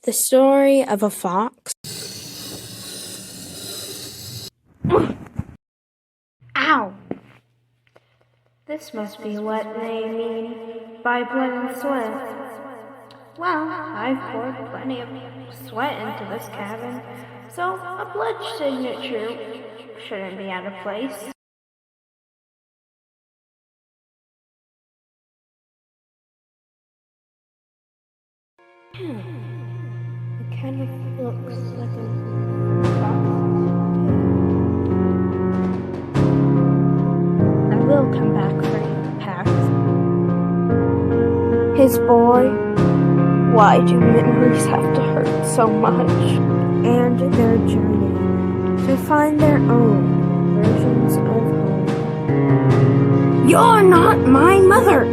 The story of a fox. Ow! This must be what they mean by blood and sweat. Well, I've poured plenty of sweat into this cabin, so a blood signature shouldn't be out of place. It kind of looks like a fox. I will come back for you, Pax. His boy. Why do memories have to hurt so much? And their journey to find their own versions of home. You're not my mother!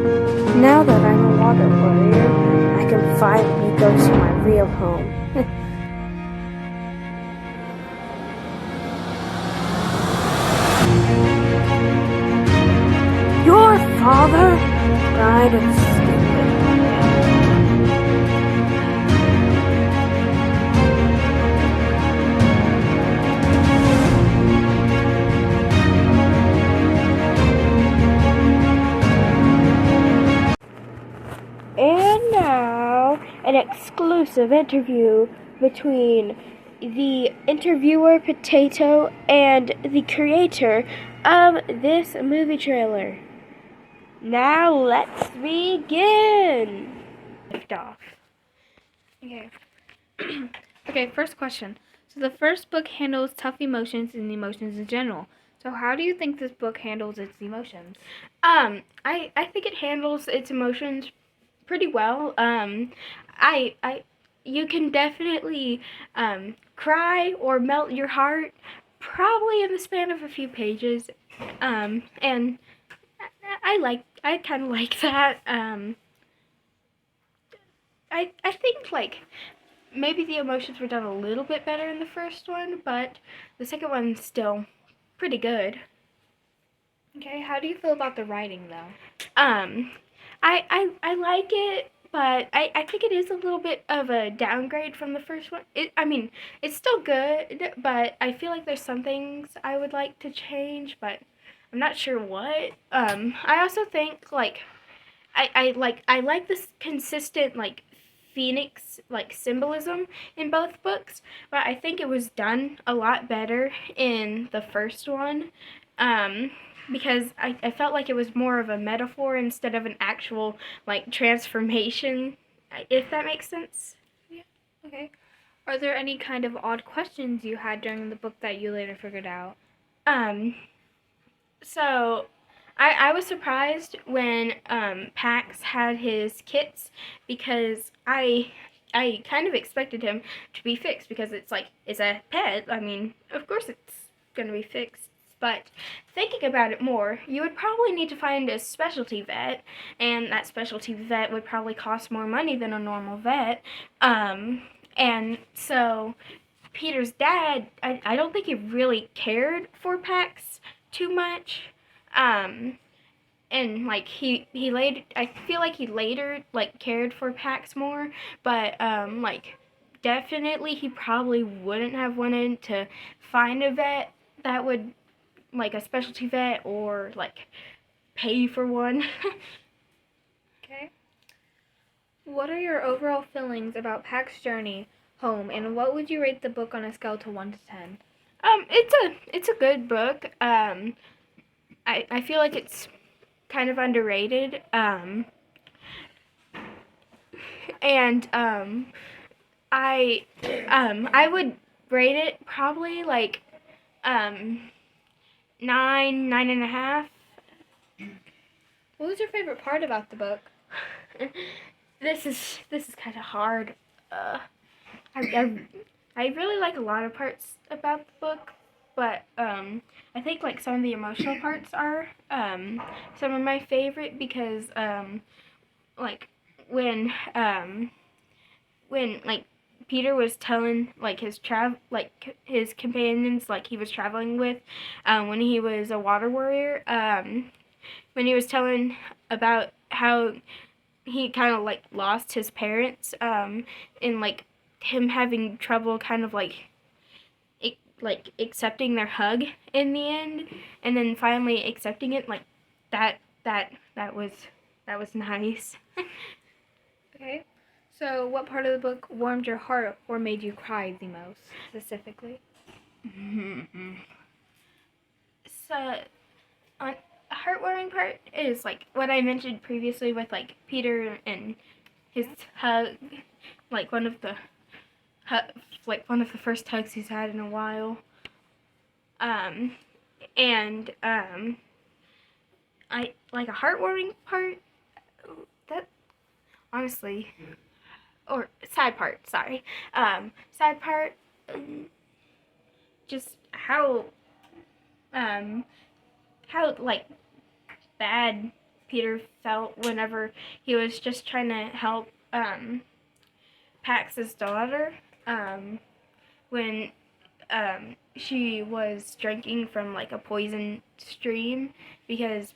Now that I'm a water warrior, I can finally go to my real home. Your father died of stupid. And now, an exclusive interview between the interviewer Potato and the creator of this movie trailer. Now let's begin! Lift off. Okay. Okay, first question. So the first book handles tough emotions and emotions in general. So how do you think this book handles its emotions? I think it handles its emotions pretty well. You can definitely cry or melt your heart probably in the span of a few pages. And I kind of like that. I think like maybe the emotions were done a little bit better in the first one, but the second one's still pretty good. Okay, how do you feel about the writing though? I like it, but I think it is a little bit of a downgrade from the first one. It's still good, but I feel like there's some things I would like to change, but I'm not sure what. I also think like I like this consistent like phoenix like symbolism in both books, but I think it was done a lot better in the first one. Because I felt like it was more of a metaphor instead of an actual like transformation, if that makes sense. Yeah, okay. Are there any kind of odd questions you had during the book that you later figured out? So I was surprised when Pax had his kits because I kind of expected him to be fixed because it's a pet. I mean, of course it's gonna be fixed. But thinking about it more, you would probably need to find a specialty vet, and that specialty vet would probably cost more money than a normal vet. And so Peter's dad, I don't think he really cared for Pax too much. And like he later, I feel like he later like cared for Pax more, but like definitely he probably wouldn't have wanted to find a vet that would like a specialty vet or like pay for one. Okay. What are your overall feelings about Pax's journey home, and what would you rate the book on a scale to 1 to 10? It's a good book. I feel like it's kind of underrated. And I would rate it probably like 9.5. What was your favorite part about the book? This is kind of hard. I really like a lot of parts about the book, but I think like some of the emotional parts are some of my favorite because like when like Peter was telling like his companions like he was traveling with when he was a water warrior, when he was telling about how he kind of like lost his parents in like him having trouble kind of like accepting their hug in the end, and then finally accepting it, like that was nice. Okay. So, what part of the book warmed your heart or made you cry the most, specifically? So, on a heartwarming part is like what I mentioned previously with like Peter and his hug, like one of the first hugs he's had in a while. And I like a heartwarming part that honestly, or sad part, sorry. Sad part, just how like bad Peter felt whenever he was just trying to help Pax's daughter when she was drinking from like a poison stream because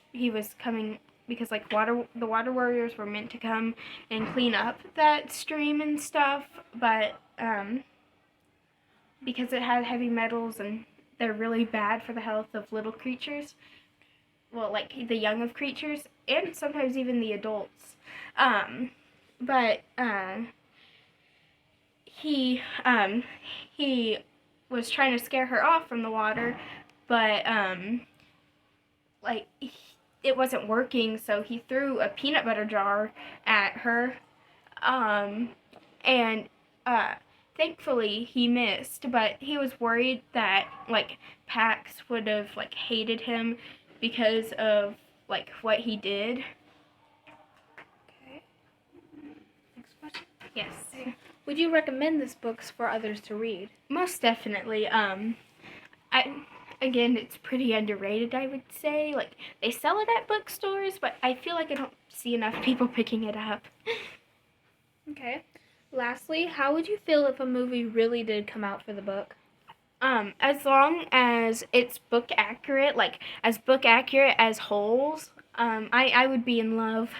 like the water warriors were meant to come and clean up that stream and stuff, but because it had heavy metals and they're really bad for the health of little creatures, well, like the young of creatures and sometimes even the adults, but he was trying to scare her off from the water, but like it wasn't working, so he threw a peanut butter jar at her, and thankfully he missed, but he was worried that like Pax would have like hated him because of like what he did. Okay. Next question. Yes. Would you recommend this book for others to read? Most definitely. Again, it's pretty underrated, I would say. Like, they sell it at bookstores, but I feel like I don't see enough people picking it up. Okay. Lastly, how would you feel if a movie really did come out for the book? As long as it's book accurate, like as book accurate as Holes, I would be in love.